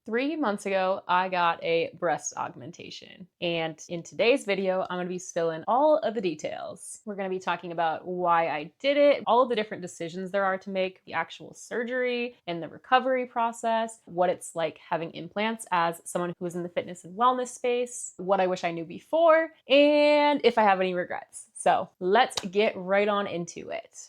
3 months ago, I got a breast augmentation. And in today's video, I'm going to be spilling all of the details. We're going to be talking about why I did it, all of the different decisions there are to make, the actual surgery and the recovery process, what it's like having implants as someone who is in the fitness and wellness space, what I wish I knew before, and if I have any regrets. So let's get right on into it.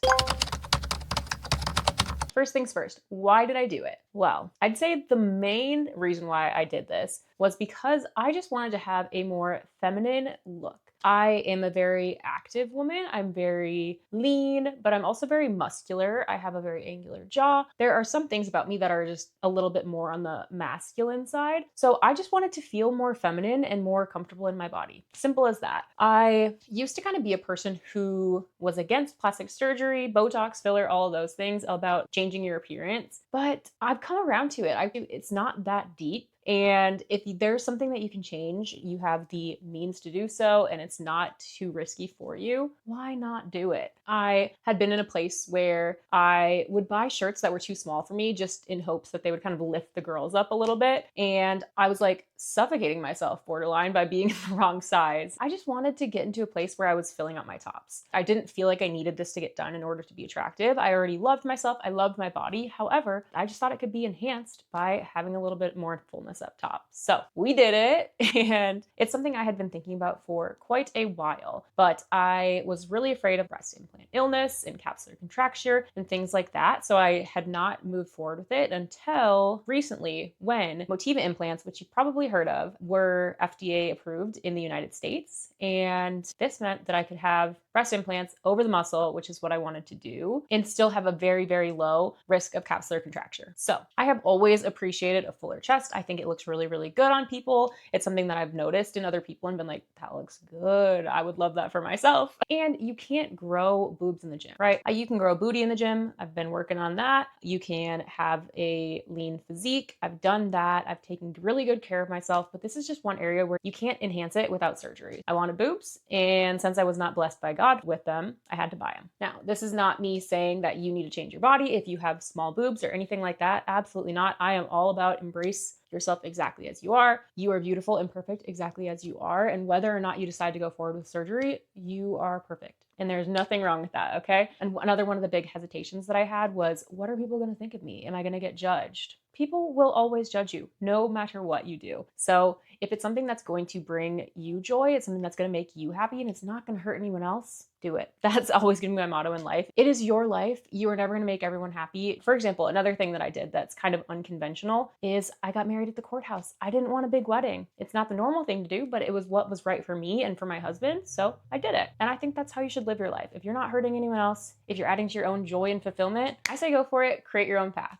First things first, why did I do it? Well, I'd say the main reason why I did this was because I just wanted to have a more feminine look. I am a very active woman. I'm very lean, but I'm also very muscular. I have a very angular jaw. There are some things about me that are just a little bit more on the masculine side. So I just wanted to feel more feminine and more comfortable in my body. Simple as that. I used to kind of be a person who was against plastic surgery, Botox, filler, all of those things about changing your appearance, but I've come around to it. It's not that deep. And if there's something that you can change, you have the means to do so, and it's not too risky for you, why not do it? I had been in a place where I would buy shirts that were too small for me just in hopes that they would kind of lift the girls up a little bit. And I was like suffocating myself borderline by being the wrong size. I just wanted to get into a place where I was filling up my tops. I didn't feel like I needed this to get done in order to be attractive. I already loved myself. I loved my body. However, I just thought it could be enhanced by having a little bit more fullness up top. So we did it, and it's something I had been thinking about for quite a while, but I was really afraid of breast implant illness and capsular contracture and things like that. So I had not moved forward with it until recently when Motiva implants, which you probably heard of, were FDA approved in the United States. And this meant that I could have breast implants over the muscle, which is what I wanted to do, and still have a very, very low risk of capsular contracture. So I have always appreciated a fuller chest. I think it looks really, really good on people. It's something that I've noticed in other people and been like, that looks good. I would love that for myself. And you can't grow boobs in the gym, right? You can grow booty in the gym. I've been working on that. You can have a lean physique. I've done that. I've taken really good care of myself, but this is just one area where you can't enhance it without surgery. I wanted boobs, and since I was not blessed by God with them, I had to buy them. Now, this is not me saying that you need to change your body if you have small boobs or anything like that. Absolutely not. I am all about embrace yourself exactly as you are. You are beautiful and perfect exactly as you are. And whether or not you decide to go forward with surgery, you are perfect. And there's nothing wrong with that, okay? And another one of the big hesitations that I had was, what are people going to think of me? Am I going to get judged? People will always judge you no matter what you do. So if it's something that's going to bring you joy, it's something that's going to make you happy, and it's not going to hurt anyone else, do it. That's always going to be my motto in life. It is your life. You are never going to make everyone happy. For example, another thing that I did that's kind of unconventional is I got married at the courthouse. I didn't want a big wedding. It's not the normal thing to do, but it was what was right for me and for my husband. So I did it. And I think that's how you should live your life. If you're not hurting anyone else, if you're adding to your own joy and fulfillment, I say go for it. Create your own path.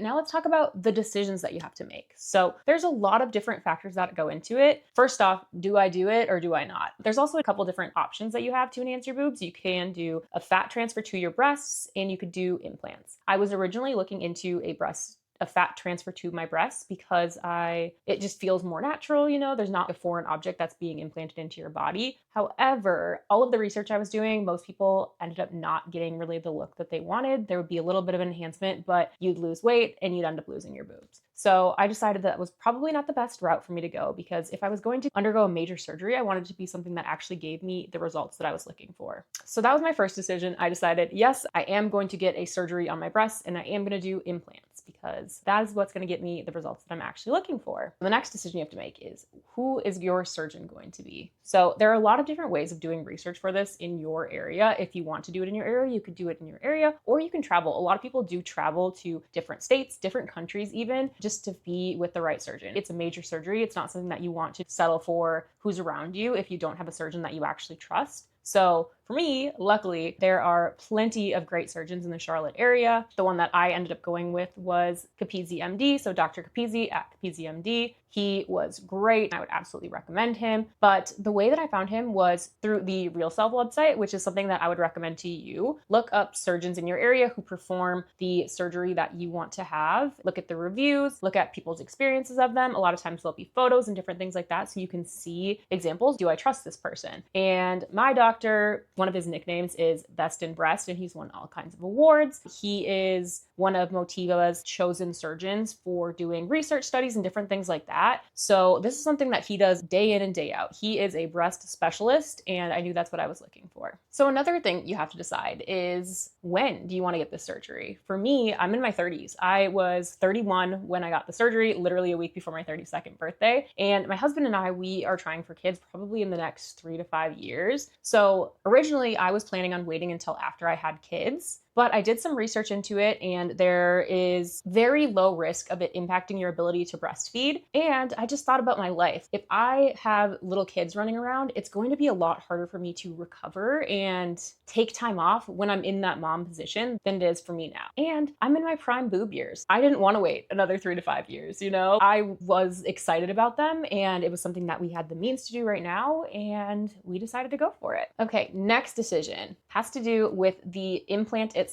Now let's talk about the decisions that you have to make. So there's a lot of different factors that go into it. First off, do I do it or do I not? There's also a couple different options that you have to enhance your boobs. You can do a fat transfer to your breasts, and you could do implants. I was originally looking into a fat transfer to my breasts because it just feels more natural, there's not a foreign object that's being implanted into your body. However, all of the research I was doing, most people ended up not getting really the look that they wanted. There would be a little bit of an enhancement, but you'd lose weight and you'd end up losing your boobs. So I decided that was probably not the best route for me to go, because if I was going to undergo a major surgery, I wanted it to be something that actually gave me the results that I was looking for. So that was my first decision. I decided, yes, I am going to get a surgery on my breasts, and I am going to do implants, because that is what's going to get me the results that I'm actually looking for. The next decision you have to make is, who is your surgeon going to be? So there are a lot of different ways of doing research for this in your area. If you want to do it in your area, you could do it in your area, or you can travel. A lot of people do travel to different states, different countries even, just to be with the right surgeon. It's a major surgery. It's not something that you want to settle for who's around you if you don't have a surgeon that you actually trust. So for me, luckily, there are plenty of great surgeons in the Charlotte area. The one that I ended up going with was Capizzi MD, so Dr. Capizzi at Capizzi MD. He was great. I would absolutely recommend him. But the way that I found him was through the RealSelf website, which is something that I would recommend to you. Look up surgeons in your area who perform the surgery that you want to have. Look at the reviews, look at people's experiences of them. A lot of times there'll be photos and different things like that, so you can see examples. Do I trust this person? And my doctor, One of his nicknames is Best in Breast, and he's won all kinds of awards. He is one of Motiva's chosen surgeons for doing research studies and different things like that. So this is something that he does day in and day out. He is a breast specialist, and I knew that's what I was looking for. So another thing you have to decide is, when do you want to get this surgery? For me, I'm in my 30s. I was 31 when I got the surgery, literally a week before my 32nd birthday. And my husband and I, we are trying for kids probably in the next 3 to 5 years. So originally I was planning on waiting until after I had kids. But I did some research into it, and there is very low risk of it impacting your ability to breastfeed. And I just thought about my life. If I have little kids running around, it's going to be a lot harder for me to recover and take time off when I'm in that mom position than it is for me now. And I'm in my prime boob years. I didn't want to wait another 3 to 5 years, you know? I was excited about them, and it was something that we had the means to do right now, and we decided to go for it. Okay, next decision has to do with the implant itself.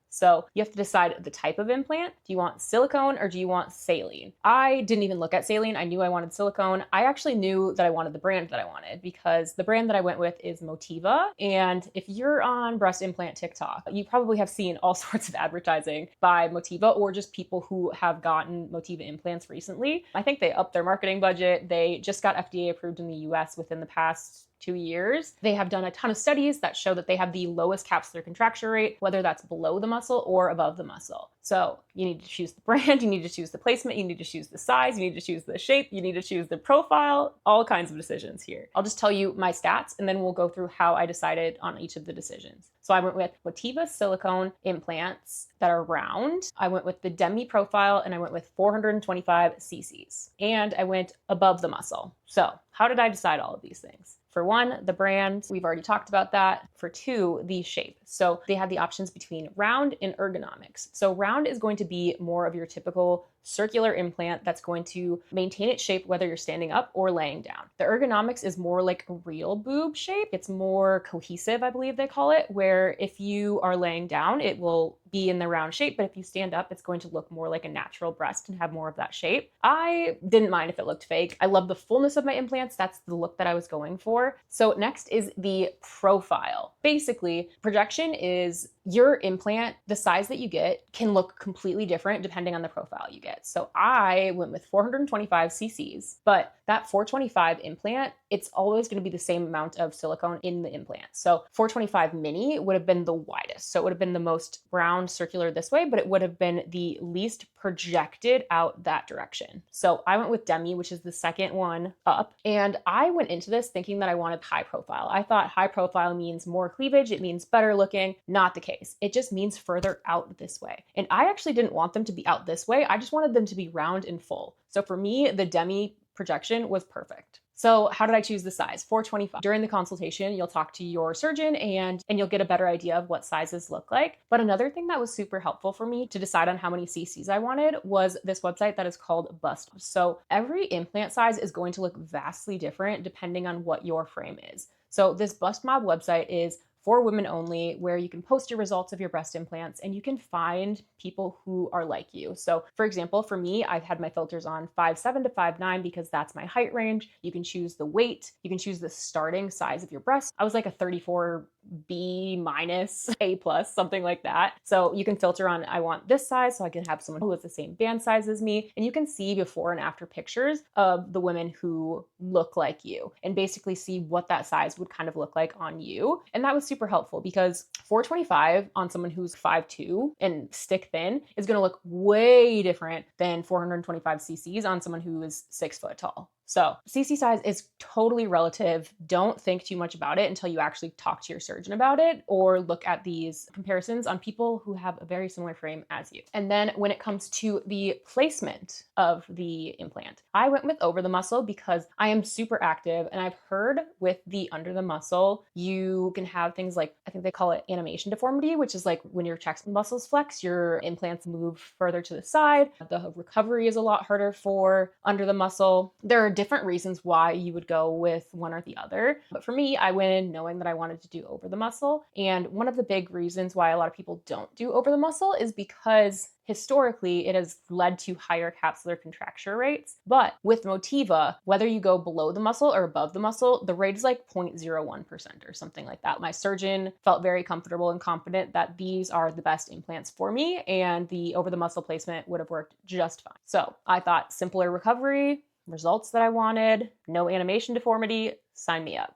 So you have to decide the type of implant. Do you want silicone or do you want saline? I didn't even look at saline. I knew I wanted silicone. I actually knew that I wanted the brand that I wanted, because the brand that I went with is Motiva. And if you're on breast implant TikTok, you probably have seen all sorts of advertising by Motiva, or just people who have gotten Motiva implants recently. I think they upped their marketing budget. They just got FDA approved in the US within the past 2 years. They have done a ton of studies that show that they have the lowest capsular contracture rate, whether that's below the muscle or above the muscle. So you need to choose the brand, you need to choose the placement, you need to choose the size, you need to choose the shape, you need to choose the profile, all kinds of decisions here. I'll just tell you my stats, and then we'll go through how I decided on each of the decisions. So I went with Motiva silicone implants that are round. I went with the Demi profile, and I went with 425 cc's. And I went above the muscle. So how did I decide all of these things? For one, the brand, we've already talked about that. For two, the shape. So they have the options between round and ergonomics. So round is going to be more of your typical circular implant that's going to maintain its shape whether you're standing up or laying down. The ergonomics is more like a real boob shape. It's more cohesive, I believe they call it, where if you are laying down, it will be in the round shape, but if you stand up, it's going to look more like a natural breast and have more of that shape. I didn't mind if it looked fake. I love the fullness of my implants. That's the look that I was going for. So next is the profile. Basically, projection is your implant, the size that you get can look completely different depending on the profile you get. So I went with 425 cc's, but that 425 implant, it's always going to be the same amount of silicone in the implant. So 425 mini would have been the widest. So it would have been the most round circular this way, but it would have been the least projected out that direction. So I went with Demi, which is the second one up. And I went into this thinking that I wanted high profile. I thought high profile means more cleavage. It means better looking. Not the case. It just means further out this way. And I actually didn't want them to be out this way. I just wanted them to be round and full. So for me, the Demi projection was perfect. So how did I choose the size? 425. During the consultation, you'll talk to your surgeon and you'll get a better idea of what sizes look like. But another thing that was super helpful for me to decide on how many cc's I wanted was this website that is called Bust. So every implant size is going to look vastly different depending on what your frame is. So this Bust Mob website is for women only, where you can post your results of your breast implants and you can find people who are like you. So for example, for me, I've had my filters on 5'7" to 5'9" because that's my height range. You can choose the weight, you can choose the starting size of your breast. I was like a 34B minus, A plus, something like that. So you can filter on, I want this size so I can have someone who has the same band size as me. And you can see before and after pictures of the women who look like you and basically see what that size would kind of look like on you. And that was super helpful because 425 on someone who's 5'2" and stick thin is going to look way different than 425 cc's on someone who is 6 foot tall. So CC size is totally relative. Don't think too much about it until you actually talk to your surgeon about it or look at these comparisons on people who have a very similar frame as you. And then when it comes to the placement of the implant, I went with over the muscle because I am super active and I've heard with the under the muscle, you can have things like, I think they call it animation deformity, which is like when your chest muscles flex, your implants move further to the side. The recovery is a lot harder for under the muscle. There are different reasons why you would go with one or the other. But for me, I went in knowing that I wanted to do over the muscle. And one of the big reasons why a lot of people don't do over the muscle is because historically it has led to higher capsular contracture rates. But with Motiva, whether you go below the muscle or above the muscle, the rate is like 0.01% or something like that. My surgeon felt very comfortable and confident that these are the best implants for me, and the over the muscle placement would have worked just fine. So I thought simpler recovery, results that I wanted, no animation deformity, sign me up.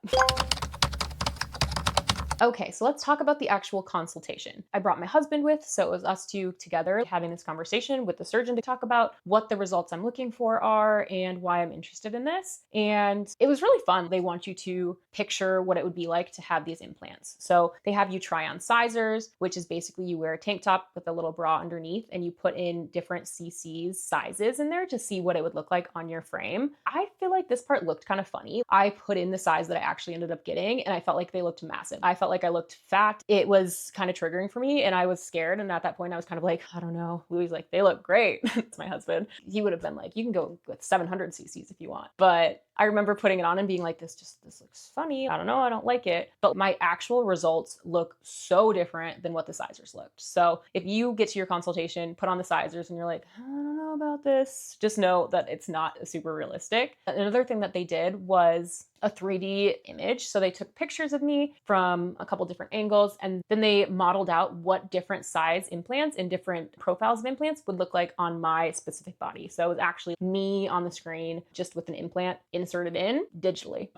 Okay, so let's talk about the actual consultation. I brought my husband with, so it was us two together having this conversation with the surgeon to talk about what the results I'm looking for are and why I'm interested in this. And it was really fun. They want you to picture what it would be like to have these implants. So they have you try on sizers, which is basically you wear a tank top with a little bra underneath and you put in different cc's sizes in there to see what it would look like on your frame. I feel like this part looked kind of funny. I put in the size that I actually ended up getting and I felt like they looked massive. I felt like I looked fat. It was kind of triggering for me and I was scared. And at that point I was kind of like, I don't know. Louis like, they look great. It's my husband. He would have been like, you can go with 700 cc's if you want. But I remember putting it on and being like, this looks funny. I don't know. I don't like it. But my actual results look so different than what the sizers looked. So if you get to your consultation, put on the sizers and you're like, I don't know about this, just know that it's not super realistic. Another thing that they did was a 3D image. So they took pictures of me from a couple different angles and then they modeled out what different size implants and different profiles of implants would look like on my specific body. So it was actually me on the screen just with an implant inserted in digitally.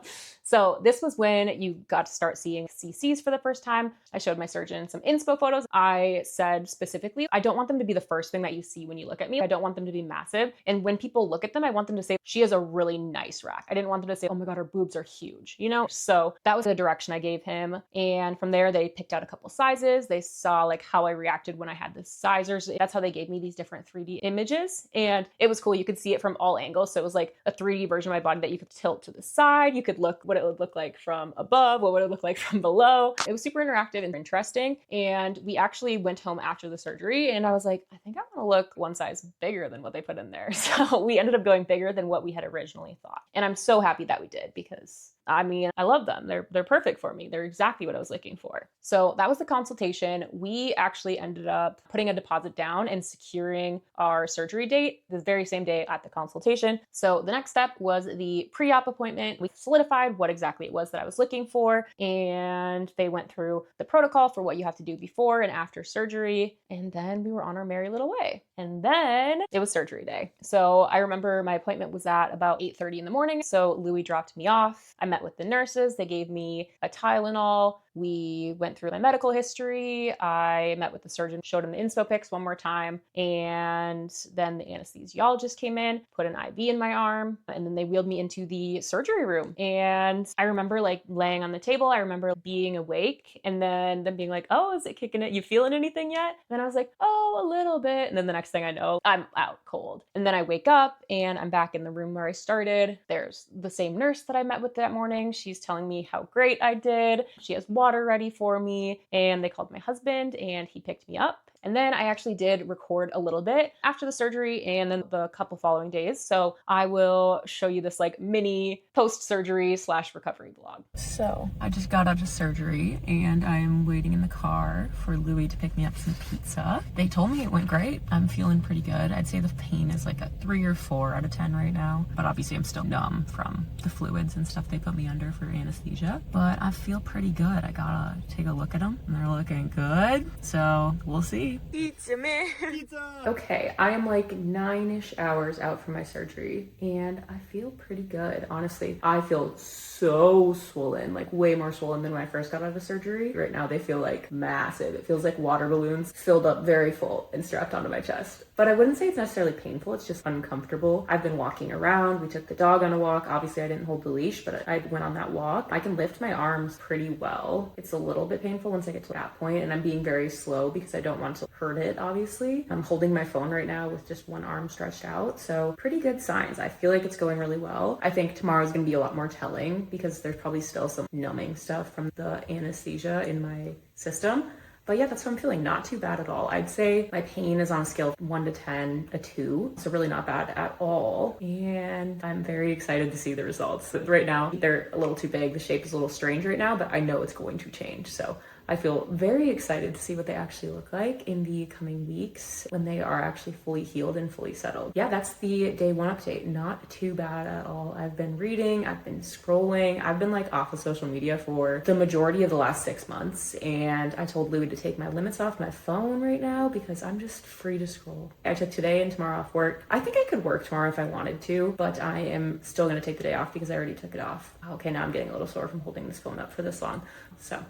So this was when you got to start seeing CCs for the first time. I showed my surgeon some inspo photos. I said specifically, I don't want them to be the first thing that you see when you look at me. I don't want them to be massive. And when people look at them, I want them to say, she has a really nice rack. I didn't want them to say, oh my God, her boobs are huge, you know? So that was the direction I gave him. And from there, they picked out a couple sizes. They saw like how I reacted when I had the sizers. That's how they gave me these different 3D images. And it was cool. You could see it from all angles. So it was like a 3D version of my body that you could tilt to the side. You could look what it would look like from above, what would it look like from below. It was super interactive and interesting. And we actually went home after the surgery and I was like, I think I want to look one size bigger than what they put in there. So we ended up going bigger than what we had originally thought. And I'm so happy that we did because I mean, I love them. They're perfect for me. They're exactly what I was looking for. So that was the consultation. We actually ended up putting a deposit down and securing our surgery date the very same day at the consultation. So the next step was the pre-op appointment. We solidified what exactly it was that I was looking for. And they went through the protocol for what you have to do before and after surgery. And then we were on our merry little way. And then it was surgery day. So I remember my appointment was at about 8:30 in the morning. So Louis dropped me off. I met with the nurses. They gave me a Tylenol. We went through my medical history. I met with the surgeon, showed him the inspo pics one more time. And then the anesthesiologist came in, put an IV in my arm, and then they wheeled me into the surgery room. And I remember like laying on the table. I remember being awake and then them being like, oh, is it kicking it? You feeling anything yet? And then I was like, oh, a little bit. And then the next thing I know, I'm out cold. And then I wake up and I'm back in the room where I started. There's the same nurse that I met with that morning. She's telling me how great I did. She has water ready for me. And they called my husband and he picked me up. And then I actually did record a little bit after the surgery and then the couple following days. So I will show you this like mini post-surgery / recovery vlog. So I just got out of surgery and I'm waiting in the car for Louis to pick me up some pizza. They told me it went great. I'm feeling pretty good. I'd say the pain is like a 3 or 4 out of 10 right now. But obviously I'm still numb from the fluids and stuff they put me under for anesthesia. But I feel pretty good. I gotta take a look at them and they're looking good. So we'll see. Pizza, man. Pizza. Okay, I am like 9-ish hours out from my surgery and I feel pretty good. Honestly, I feel so swollen, like way more swollen than when I first got out of surgery. Right now they feel like massive. It feels like water balloons filled up very full and strapped onto my chest. But I wouldn't say it's necessarily painful. It's just uncomfortable. I've been walking around. We took the dog on a walk. Obviously I didn't hold the leash, but I went on that walk. I can lift my arms pretty well. It's a little bit painful once I get to that point and I'm being very slow because I don't want to hurt it, obviously. I'm holding my phone right now with just one arm stretched out. So pretty good signs. I feel like it's going really well. I think tomorrow's gonna be a lot more telling because there's probably still some numbing stuff from the anesthesia in my system. But yeah, that's what I'm feeling. Not too bad at all. I'd say my pain is on a scale of 1 to 10, a 2. So really not bad at all. And I'm very excited to see the results. Right now, they're a little too big. The shape is a little strange right now, but I know it's going to change. So I feel very excited to see what they actually look like in the coming weeks when they are actually fully healed and fully settled. Yeah, that's the day 1 update. Not too bad at all. I've been reading, I've been scrolling. I've been like off of social media for the majority of the last 6 months. And I told Louis to take my limits off my phone right now because I'm just free to scroll. I took today and tomorrow off work. I think I could work tomorrow if I wanted to, but I am still gonna take the day off because I already took it off. Okay, now I'm getting a little sore from holding this phone up for this long. So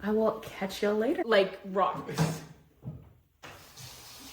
I will catch you later. Like rocks.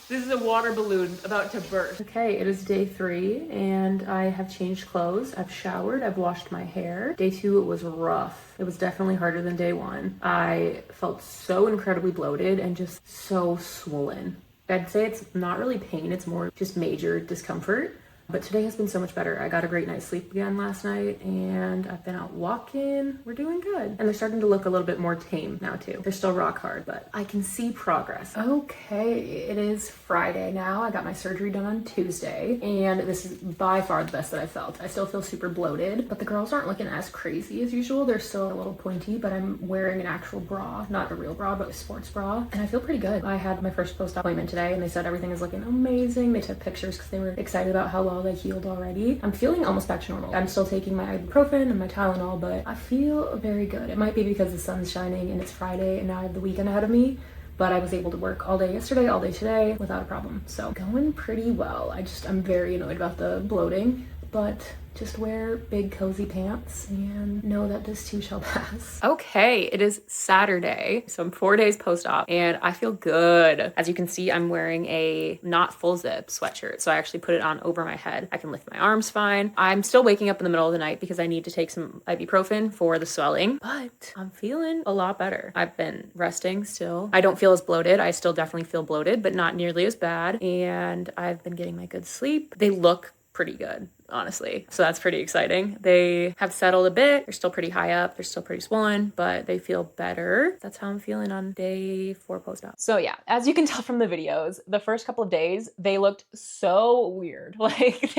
This is a water balloon about to burst. Okay, it is day 3 and I have changed clothes. I've showered, I've washed my hair. Day 2, it was rough. It was definitely harder than day 1. I felt so incredibly bloated and just so swollen. I'd say it's not really pain, it's more just major discomfort. But today has been so much better. I got a great night's sleep again last night and I've been out walking. We're doing good. And they're starting to look a little bit more tame now too. They're still rock hard, but I can see progress. Okay, it is Friday now. I got my surgery done on Tuesday and this is by far the best that I felt. I still feel super bloated, but the girls aren't looking as crazy as usual. They're still a little pointy, but I'm wearing an actual bra, not a real bra, but a sports bra. And I feel pretty good. I had my first post-op appointment today and they said everything is looking amazing. They took pictures because they were excited about how well they healed already. I'm feeling almost back to normal. I'm still taking my ibuprofen and my Tylenol, but I feel very good. It might be because the sun's shining and it's Friday and now I have the weekend ahead of me, but I was able to work all day yesterday, all day today without a problem. So going pretty well. I'm very annoyed about the bloating, but just wear big cozy pants and know that this too shall pass. Okay, it is Saturday, so I'm 4 days post-op and I feel good. As you can see, I'm wearing a not full zip sweatshirt, so I actually put it on over my head. I can lift my arms fine. I'm still waking up in the middle of the night because I need to take some ibuprofen for the swelling, but I'm feeling a lot better. I've been resting still. I don't feel as bloated. I still definitely feel bloated, but not nearly as bad, and I've been getting my good sleep. They look pretty good, honestly. So that's pretty exciting. They have settled a bit. They're still pretty high up. They're still pretty swollen, but they feel better. That's how I'm feeling on day 4 post-op. So yeah, as you can tell from the videos, the first couple of days, they looked so weird. Like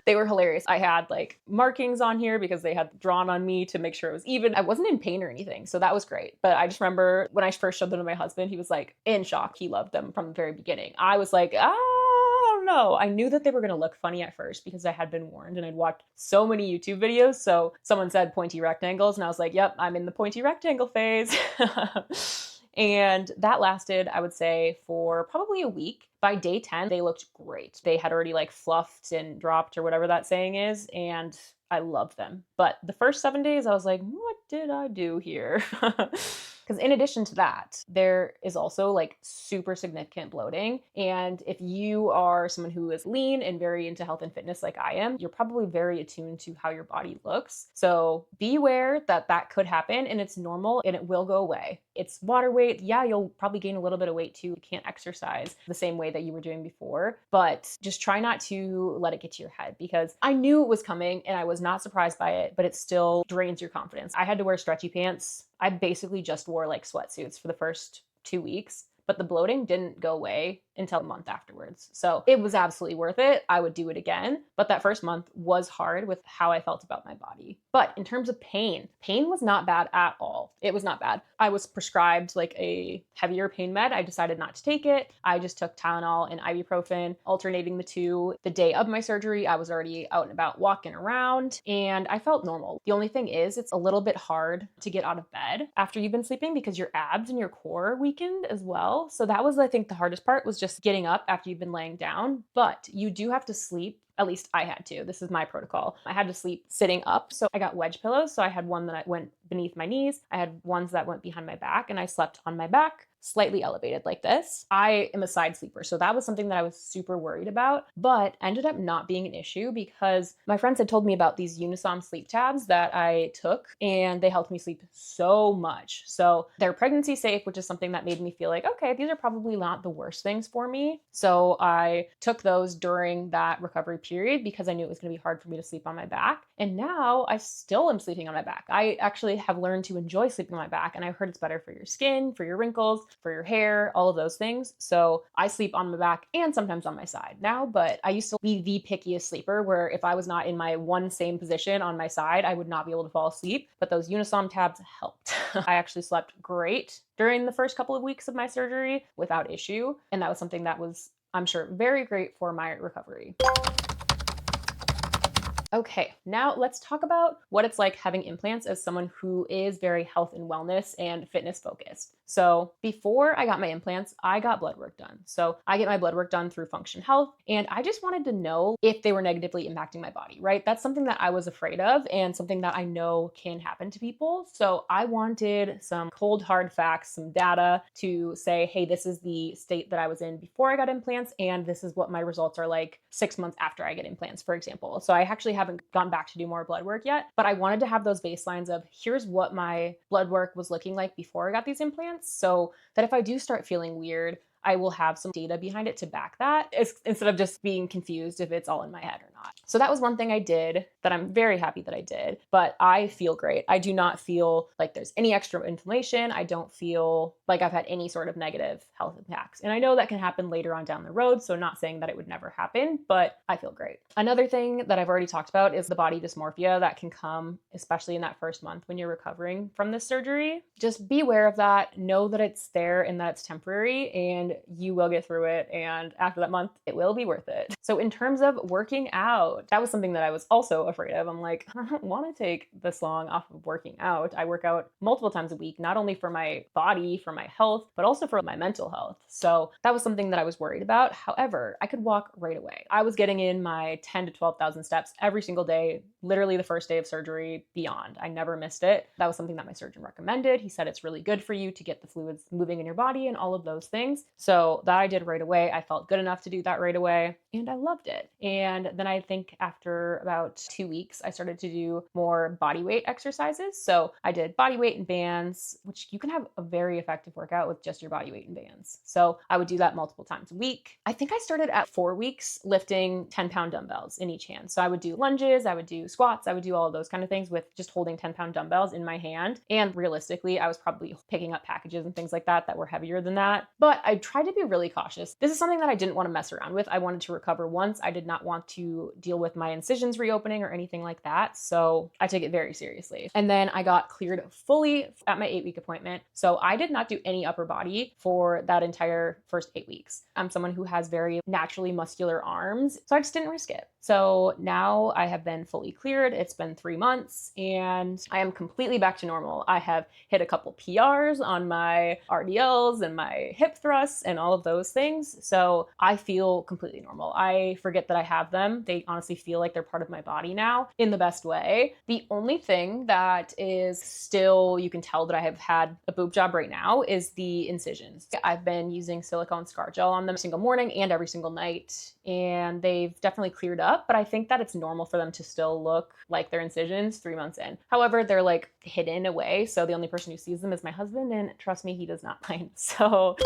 they were hilarious. I had like markings on here because they had drawn on me to make sure it was even. I wasn't in pain or anything, so that was great. But I just remember when I first showed them to my husband, he was like in shock. He loved them from the very beginning. I was like, no, I knew that they were going to look funny at first because I had been warned and I'd watched so many YouTube videos. So someone said pointy rectangles and I was like, yep, I'm in the pointy rectangle phase. And that lasted, I would say, for probably a week. By day 10, they looked great. They had already like fluffed and dropped or whatever that saying is. And I loved them. But the first 7 days, I was like, what did I do here? Because in addition to that, there is also like super significant bloating. And if you are someone who is lean and very into health and fitness like I am, you're probably very attuned to how your body looks. So be aware that that could happen and it's normal and it will go away. It's water weight. Yeah, you'll probably gain a little bit of weight too. You can't exercise the same way that you were doing before, but just try not to let it get to your head because I knew it was coming and I was not surprised by it, but it still drains your confidence. I had to wear stretchy pants. I basically just wore like sweatsuits for the first 2 weeks, but the bloating didn't go away until a month afterwards. So it was absolutely worth it. I would do it again. But that first month was hard with how I felt about my body. But in terms of pain was not bad at all. It was not bad. I was prescribed like a heavier pain med. I decided not to take it. I just took Tylenol and ibuprofen, alternating the two. The day of my surgery, I was already out and about walking around and I felt normal. The only thing is it's a little bit hard to get out of bed after you've been sleeping because your abs and your core weakened as well. So that was, I think, the hardest part was just getting up after you've been laying down. But you do have to sleep. At least I had to. This is my protocol. I had to sleep sitting up. So I got wedge pillows. So I had one that went beneath my knees. I had ones that went behind my back and I slept on my back, slightly elevated like this. I am a side sleeper. So that was something that I was super worried about, but ended up not being an issue because my friends had told me about these Unisom sleep tabs that I took and they helped me sleep so much. So they're pregnancy safe, which is something that made me feel like, okay, these are probably not the worst things for me. So I took those during that recovery period because I knew it was going to be hard for me to sleep on my back. And now I still am sleeping on my back. I actually have learned to enjoy sleeping on my back and I heard it's better for your skin, for your wrinkles. for your hair, all of those things. So I sleep on my back and sometimes on my side now, but I used to be the pickiest sleeper where if I was not in my one same position on my side, I would not be able to fall asleep. But those Unisom tabs helped. I actually slept great during the first couple of weeks of my surgery without issue. And that was something that was, I'm sure, very great for my recovery. Okay, now let's talk about what it's like having implants as someone who is very health and wellness and fitness focused. So before I got my implants, I got blood work done. So I get my blood work done through Function Health, and I just wanted to know if they were negatively impacting my body, right? That's something that I was afraid of and something that I know can happen to people. So I wanted some cold, hard facts, some data to say, hey, this is the state that I was in before I got implants, and this is what my results are like 6 months after I get implants, for example. So I actually haven't gone back to do more blood work yet, but I wanted to have those baselines of here's what my blood work was looking like before I got these implants, so that if I do start feeling weird, I will have some data behind it to back that instead of just being confused if it's all in my head or not. So that was one thing I did that I'm very happy that I did, but I feel great. I do not feel like there's any extra inflammation. I don't feel like I've had any sort of negative health impacts. And I know that can happen later on down the road, so not saying that it would never happen, but I feel great. Another thing that I've already talked about is the body dysmorphia that can come, especially in that first month when you're recovering from this surgery. Just be aware of that. Know that it's there and that it's temporary, and you will get through it. And after that month, it will be worth it. So in terms of working out, that was something that I was also afraid of. I'm like, I don't want to take this long off of working out. I work out multiple times a week, not only for my body, for my health, but also for my mental health. So that was something that I was worried about. However, I could walk right away. I was getting in my 10 to 12,000 steps every single day, literally the first day of surgery beyond. I never missed it. That was something that my surgeon recommended. He said it's really good for you to get the fluids moving in your body and all of those things. So that I did right away. I felt good enough to do that right away, and I loved it. And then I think after about 2 weeks, I started to do more body weight exercises. So I did body weight and bands, which you can have a very effective workout with just your body weight and bands. So I would do that multiple times a week. I think I started at 4 weeks lifting 10-pound dumbbells in each hand. So I would do lunges, I would do squats, I would do all of those kind of things with just holding 10-pound dumbbells in my hand. And realistically, I was probably picking up packages and things like that were heavier than that. But I tried to be really cautious. This is something that I didn't want to mess around with. I wanted to recover once. I did not want to deal with my incisions reopening or anything like that. So I took it very seriously. And then I got cleared fully at my 8-week appointment. So I did not do any upper body for that entire first 8 weeks. I'm someone who has very naturally muscular arms, so I just didn't risk it. So now I have been fully cleared. It's been 3 months and I am completely back to normal. I have hit a couple PRs on my RDLs and my hip thrusts and all of those things. So I feel completely normal. I forget that I have them. They honestly feel like they're part of my body now in the best way. The only thing that is still, you can tell that I have had a boob job right now, is the incisions. I've been using silicone scar gel on them every single morning and every single night, and they've definitely cleared up, but I think that it's normal for them to still look like their incisions 3 months in. However, they're like hidden away, so the only person who sees them is my husband, and trust me, he does not mind. So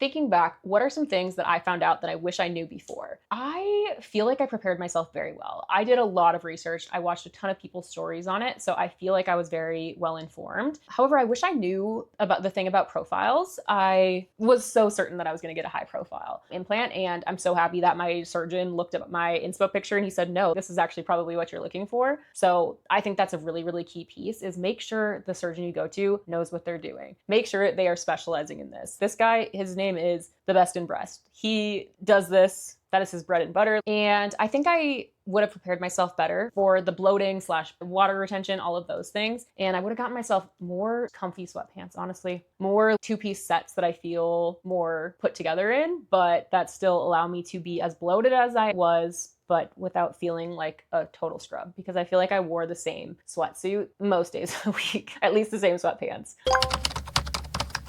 thinking back, what are some things that I found out that I wish I knew before? I feel like I prepared myself very well. I did a lot of research. I watched a ton of people's stories on it, so I feel like I was very well informed. However, I wish I knew about the thing about profiles. I was so certain that I was going to get a high profile implant, and I'm so happy that my surgeon looked at my inspo picture and he said, no, this is actually probably what you're looking for. So I think that's a really, really key piece, is make sure the surgeon you go to knows what they're doing. Make sure they are specializing in this. This guy, his name is the best in breast. He does this. That is his bread and butter. And I think I would have prepared myself better for the bloating / water retention, all of those things. And I would have gotten myself more comfy sweatpants, honestly, more 2-piece sets that I feel more put together in, but that still allow me to be as bloated as I was, but without feeling like a total scrub, because I feel like I wore the same sweatsuit most days of the week, at least the same sweatpants.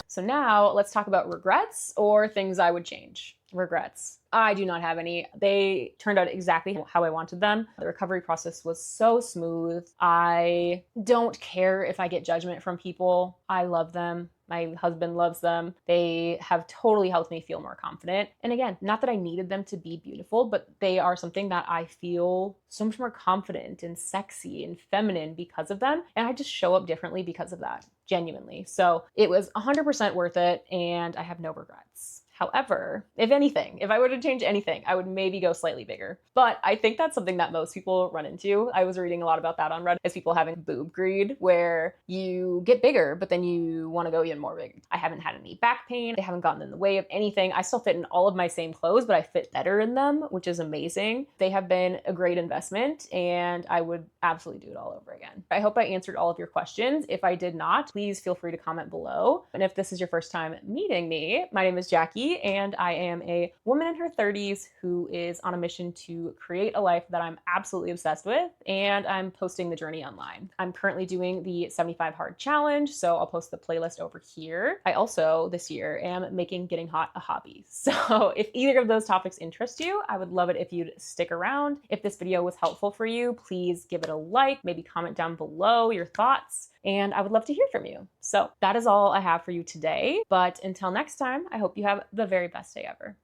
So now let's talk about regrets or things I would change. Regrets. I do not have any. They turned out exactly how I wanted them. The recovery process was so smooth. I don't care if I get judgment from people. I love them. My husband loves them. They have totally helped me feel more confident. And again, not that I needed them to be beautiful, but they are something that I feel so much more confident and sexy and feminine because of them. And I just show up differently because of that, genuinely. So it was 100% worth it, and I have no regrets. However, if anything, if I were to change anything, I would maybe go slightly bigger. But I think that's something that most people run into. I was reading a lot about that on Reddit, is people having boob greed, where you get bigger, but then you want to go even more big. I haven't had any back pain. They haven't gotten in the way of anything. I still fit in all of my same clothes, but I fit better in them, which is amazing. They have been a great investment, and I would absolutely do it all over again. I hope I answered all of your questions. If I did not, please feel free to comment below. And if this is your first time meeting me, my name is Jackie, and I am a woman in her 30s who is on a mission to create a life that I'm absolutely obsessed with, and I'm posting the journey online. I'm currently doing the 75 Hard Challenge, so I'll post the playlist over here. I also, this year, am making getting hot a hobby. So if either of those topics interest you, I would love it if you'd stick around. If this video was helpful for you, please give it a like, maybe comment down below your thoughts, and I would love to hear from you. So that is all I have for you today. But until next time, I hope you have the very best day ever.